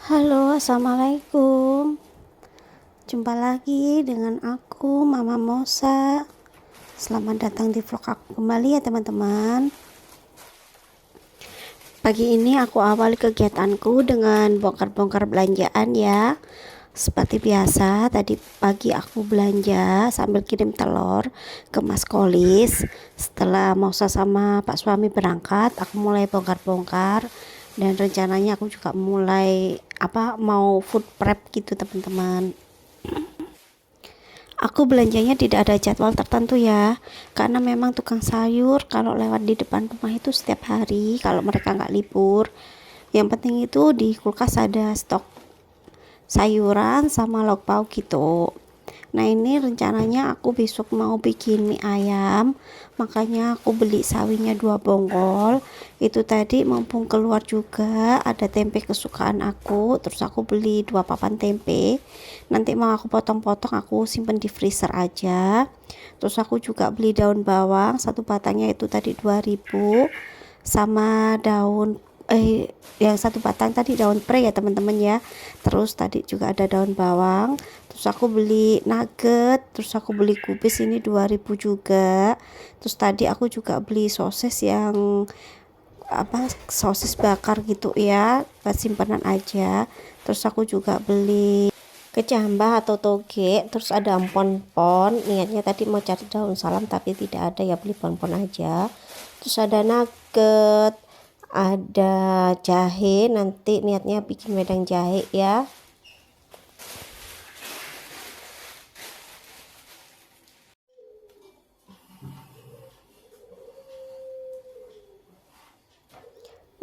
Halo, assalamualaikum. Jumpa lagi dengan aku, Mama Mosa. Selamat datang di vlog aku kembali ya teman-teman. Pagi ini aku awali kegiatanku dengan bongkar-bongkar belanjaan ya. Seperti biasa, tadi pagi aku belanja sambil kirim telur ke Mas Kolis. Setelah Mosa sama Pak suami berangkat, aku mulai bongkar-bongkar. Dan rencananya aku juga mulai mau food prep gitu teman-teman. Aku belanjanya tidak ada jadwal tertentu ya, karena memang tukang sayur kalau lewat di depan rumah itu setiap hari kalau mereka nggak libur. Yang penting itu di kulkas ada stok sayuran sama lauk pauk gitu. Nah ini rencananya aku besok mau bikin mie ayam, makanya aku beli sawinya 2 bonggol. Itu tadi mumpung keluar juga ada tempe kesukaan aku, terus aku beli 2 papan tempe. Nanti mau aku potong-potong, aku simpen di freezer aja. Terus aku juga beli daun bawang, satu batangnya itu tadi 2.000, sama daun yang satu batang tadi daun pre ya teman-teman ya. Terus tadi juga ada daun bawang. Terus aku beli nugget, terus aku beli kubis ini 2.000 juga. Terus tadi aku juga beli sosis yang sosis bakar gitu ya, buat simpanan aja. Terus aku juga beli kecambah atau toge, terus ada empon-pon. Niatnya tadi mau cari daun salam tapi tidak ada ya, beli pon-pon aja. Terus ada nugget, ada jahe, nanti niatnya bikin wedang jahe ya.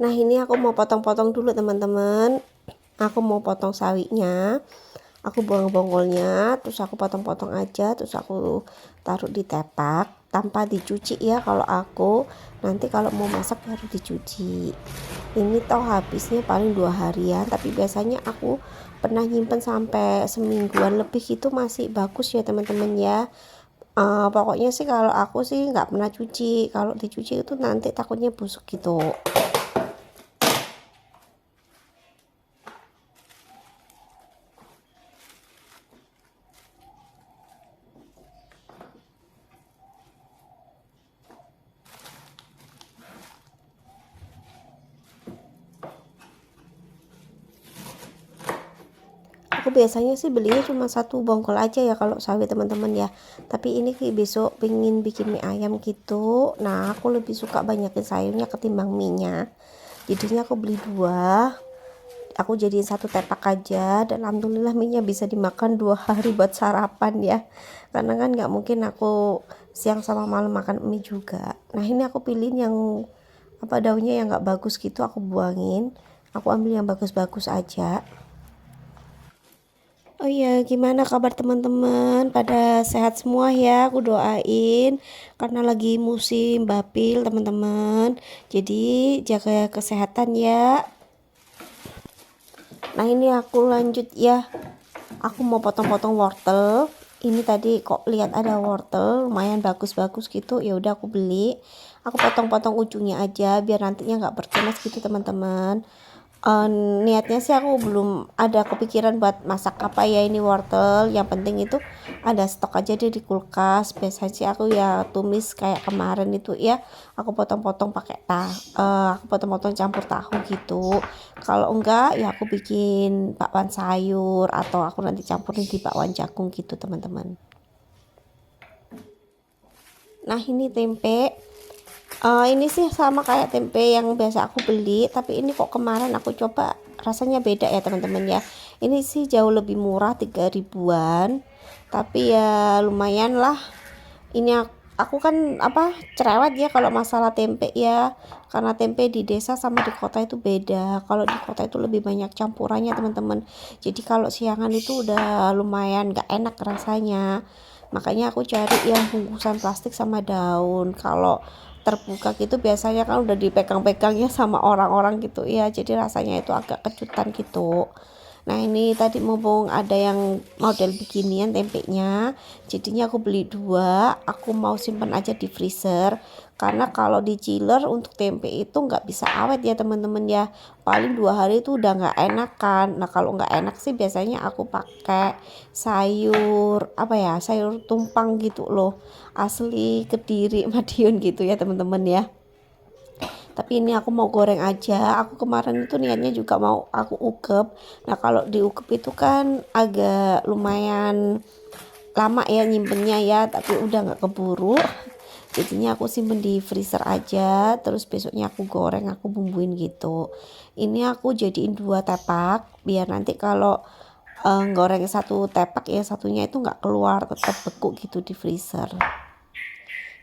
Nah ini aku mau potong-potong dulu teman-teman. Aku mau potong sawinya, aku buang bonggolnya, terus aku potong-potong aja, terus aku taruh di tepak tanpa dicuci ya. Kalau aku nanti kalau mau masak baru dicuci. Ini toh habisnya paling 2 harian, tapi biasanya aku pernah nyimpen sampai semingguan lebih gitu, masih bagus ya teman-teman ya. Pokoknya sih kalau aku sih nggak pernah cuci, kalau dicuci itu nanti takutnya busuk gitu. Aku biasanya sih belinya cuma 1 bonggol aja ya kalau sawi teman-teman ya, tapi ini besok pengen bikin mie ayam gitu. Nah aku lebih suka banyakin sayurnya ketimbang mie nya, jadinya aku beli 2, aku jadiin 1 tepak aja. Dan alhamdulillah mie nya bisa dimakan 2 hari buat sarapan ya, karena kan nggak mungkin aku siang sama malam makan mie juga. Nah ini aku pilihin yang daunnya yang nggak bagus gitu, aku buangin, aku ambil yang bagus-bagus aja. Oh iya, gimana kabar teman-teman? Pada sehat semua ya, aku doain. Karena lagi musim bapil teman-teman. Jadi jaga kesehatan ya. Nah ini aku lanjut ya. Aku mau potong-potong wortel. Ini tadi kok lihat ada wortel lumayan bagus-bagus gitu. Ya udah aku beli. Aku potong-potong ujungnya aja biar nantinya nggak bertunas gitu teman-teman. Niatnya sih aku belum ada kepikiran buat masak apa ya ini wortel. Yang penting itu ada stok aja deh di kulkas. Biasanya sih aku ya tumis kayak kemarin itu ya. Aku potong-potong pakai aku potong-potong campur tahu gitu. Kalau enggak ya aku bikin bakwan sayur atau aku nanti campurin di bakwan jagung gitu teman-teman. Nah ini tempe. Ini sih sama kayak tempe yang biasa aku beli, tapi ini kok kemarin aku coba rasanya beda ya teman-teman ya. Ini sih jauh lebih murah, 3 ribuan, tapi ya lumayan lah. Ini aku kan cerewet ya kalau masalah tempe ya, karena tempe di desa sama di kota itu beda. Kalau di kota itu lebih banyak campurannya teman-teman, jadi kalau siangan itu udah lumayan gak enak rasanya. Makanya aku cari yang bungkusan plastik sama daun. Kalau terbuka gitu biasanya kan udah dipegang-pegangnya sama orang-orang gitu ya, jadi rasanya itu agak kejutan gitu. Nah ini tadi mumpung ada yang model beginian tempenya, jadinya aku beli dua. Aku mau simpan aja di freezer, karena kalau di chiller untuk tempe itu nggak bisa awet ya teman-teman ya, paling 2 hari itu udah nggak enak kan. Nah kalau nggak enak sih biasanya aku pakai sayur apa ya, sayur tumpang gitu loh, asli Kediri Madiun gitu ya teman-teman ya. Tapi ini aku mau goreng aja. Aku kemarin itu niatnya juga mau aku ukep. Nah kalau diukep itu kan agak lumayan lama ya nyimpennya ya, tapi udah nggak keburu, jadinya aku simpen di freezer aja, terus besoknya aku goreng, aku bumbuin gitu. Ini aku jadiin 2 tepak biar nanti kalau goreng 1 tepak ya satunya itu nggak keluar, tetap beku gitu di freezer.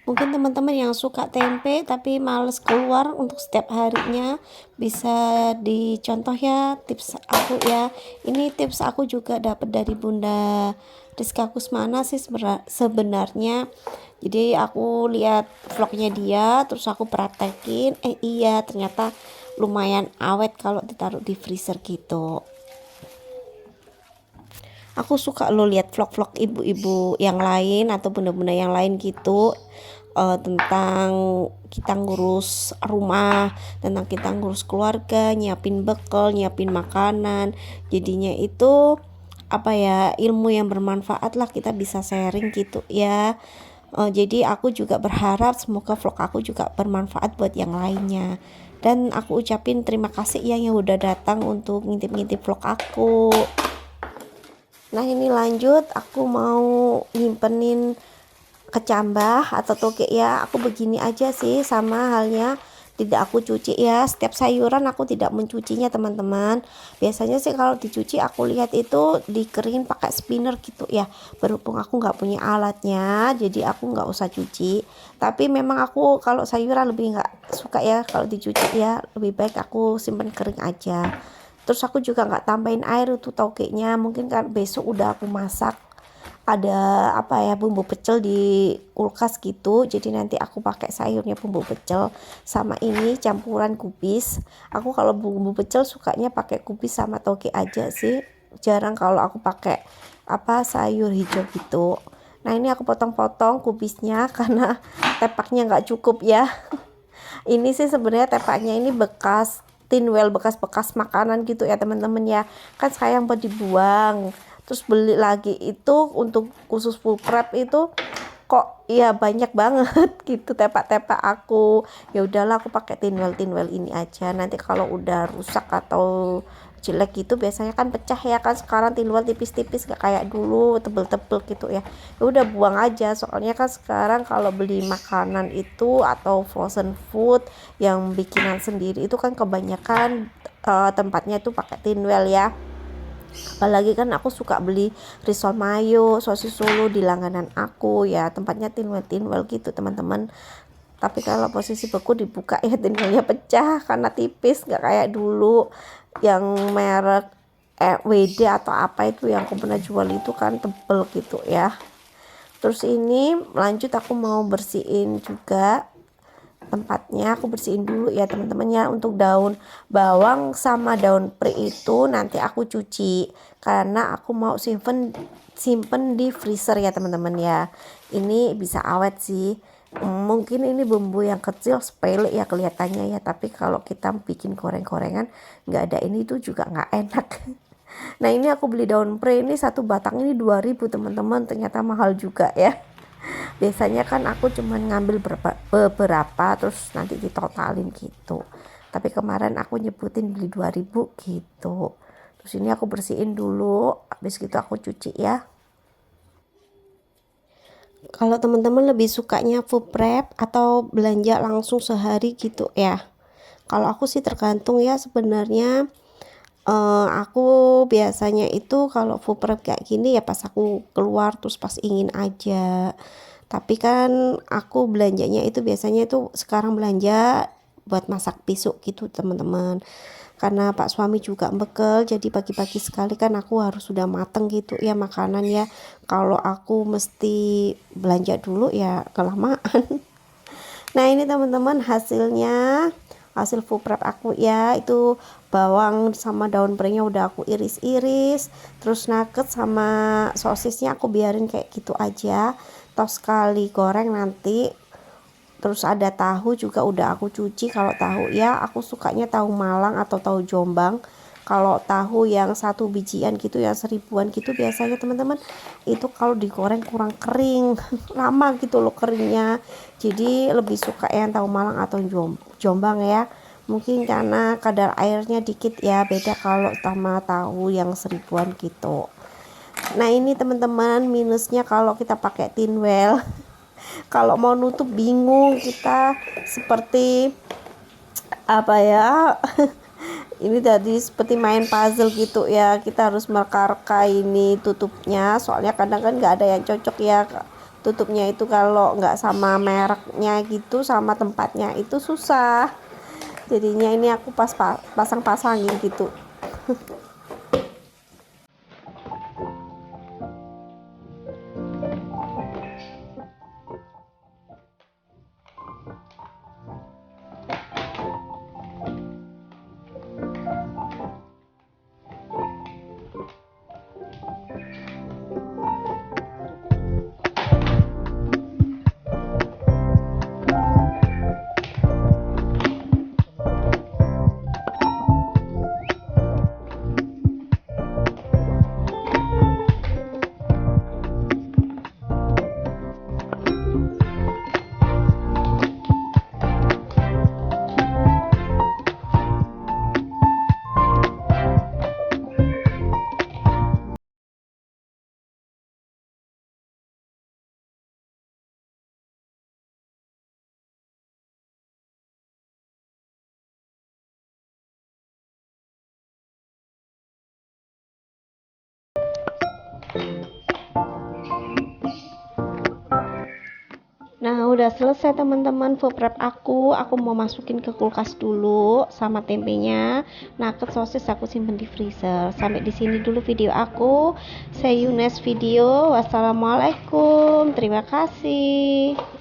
Mungkin teman-teman yang suka tempe tapi males keluar untuk setiap harinya, bisa dicontoh ya tips aku ya. Ini tips aku juga dapat dari Bunda Rizka Kusmana sih sebenarnya. Jadi aku lihat vlognya dia, terus aku praktekin, iya ternyata lumayan awet kalau ditaruh di freezer gitu. Aku suka lo lihat vlog-vlog ibu-ibu yang lain atau bunda-bunda yang lain gitu, tentang kita ngurus rumah, tentang kita ngurus keluarga, nyiapin bekal, nyiapin makanan. Jadinya itu apa ya, ilmu yang bermanfaat lah, kita bisa sharing gitu ya. Jadi aku juga berharap semoga vlog aku juga bermanfaat buat yang lainnya. Dan aku ucapin terima kasih ya yang udah datang untuk ngintip-ngintip vlog aku. Nah ini lanjut, aku mau nyimpenin kecambah atau toge ya. Aku begini aja sih, sama halnya tidak aku cuci ya. Setiap sayuran aku tidak mencucinya teman-teman. Biasanya sih kalau dicuci aku lihat itu dikeringin pakai spinner gitu ya. Berhubung aku nggak punya alatnya, jadi aku nggak usah cuci. Tapi memang aku kalau sayuran lebih nggak suka ya kalau dicuci ya. Lebih baik aku simpen kering aja. Terus aku juga nggak tambahin air itu togenya, mungkin kan besok udah aku masak, ada apa ya, bumbu pecel di kulkas gitu, jadi nanti aku pakai sayurnya bumbu pecel sama ini campuran kubis. Aku kalau bumbu pecel sukanya pakai kubis sama toge aja sih, jarang kalau aku pakai apa sayur hijau gitu. Nah ini aku potong-potong kubisnya karena tepaknya nggak cukup ya. Ini sih sebenarnya tepaknya ini bekas tinwell, bekas-bekas makanan gitu ya teman-teman ya, kan sayang buat dibuang. Terus beli lagi itu untuk khusus full prep itu kok ya banyak banget gitu tepak-tepak aku. Ya udahlah aku pakai tinwell ini aja, nanti kalau udah rusak atau jelek gitu biasanya kan pecah ya kan, sekarang tinwell tipis-tipis gak kayak dulu tebel-tebel gitu ya. Ya udah buang aja, soalnya kan sekarang kalau beli makanan itu atau frozen food yang bikinan sendiri itu kan kebanyakan tempatnya itu pakai tinwell ya. Apalagi kan aku suka beli risol mayo, sosis Solo di langganan aku ya, tempatnya tinwell gitu teman-teman. Tapi kalau posisi beku dibuka ya tinwellnya pecah karena tipis, nggak kayak dulu yang merek WD atau apa itu yang aku pernah jual itu kan tebel gitu ya. Terus ini lanjut aku mau bersihin juga tempatnya, aku bersihin dulu ya teman-teman ya. Untuk daun bawang sama daun pre itu nanti aku cuci karena aku mau simpen di freezer ya teman-teman ya. Ini bisa awet sih. Mungkin ini bumbu yang kecil sepele ya kelihatannya ya, tapi kalau kita bikin goreng-gorengan nggak ada ini tuh juga nggak enak. Nah ini aku beli daun pre ini, satu batang ini 2.000 teman-teman, ternyata mahal juga ya. Biasanya kan aku cuman ngambil beberapa terus nanti ditotalin gitu, tapi kemarin aku nyebutin beli 2.000 gitu. Terus ini aku bersihin dulu, habis gitu aku cuci ya. Kalau teman-teman lebih sukanya food prep atau belanja langsung sehari gitu ya, kalau aku sih tergantung ya sebenarnya. Aku biasanya itu kalau food prep kayak gini ya pas aku keluar terus pas ingin aja. Tapi kan aku belanjanya itu biasanya itu sekarang belanja buat masak besok gitu teman-teman. Karena Pak suami juga bekel, jadi pagi-pagi sekali kan aku harus sudah mateng gitu ya makanan ya. Kalau aku mesti belanja dulu ya kelamaan. Nah ini teman-teman hasilnya hasil food prep aku ya. Itu bawang sama daun pringnya udah aku iris-iris, terus nugget sama sosisnya aku biarin kayak gitu aja, toh sekali goreng nanti. Terus ada tahu juga udah aku cuci. Kalau tahu ya aku sukanya tahu Malang atau tahu Jombang. Kalau tahu yang satu bijian gitu yang 1000-an gitu biasanya teman-teman itu kalau digoreng kurang kering lama gitu loh keringnya. Jadi lebih suka yang tahu Malang atau Jombang ya, mungkin karena kadar airnya dikit ya, beda kalau sama tahu yang 1000-an gitu. Nah ini teman-teman minusnya kalau kita pakai tin well kalau mau nutup bingung kita, seperti apa ya ini tadi seperti main puzzle gitu ya, kita harus mereka-reka ini tutupnya, soalnya kadang kan nggak ada yang cocok ya tutupnya itu, kalau nggak sama mereknya gitu sama tempatnya itu susah, jadinya ini aku pasang-pasangin gitu. Nah udah selesai teman-teman food prep aku mau masukin ke kulkas dulu sama tempenya. Nugget sosis aku simpen di freezer. Sampai di sini dulu video aku, see you next video. Wassalamualaikum, terima kasih.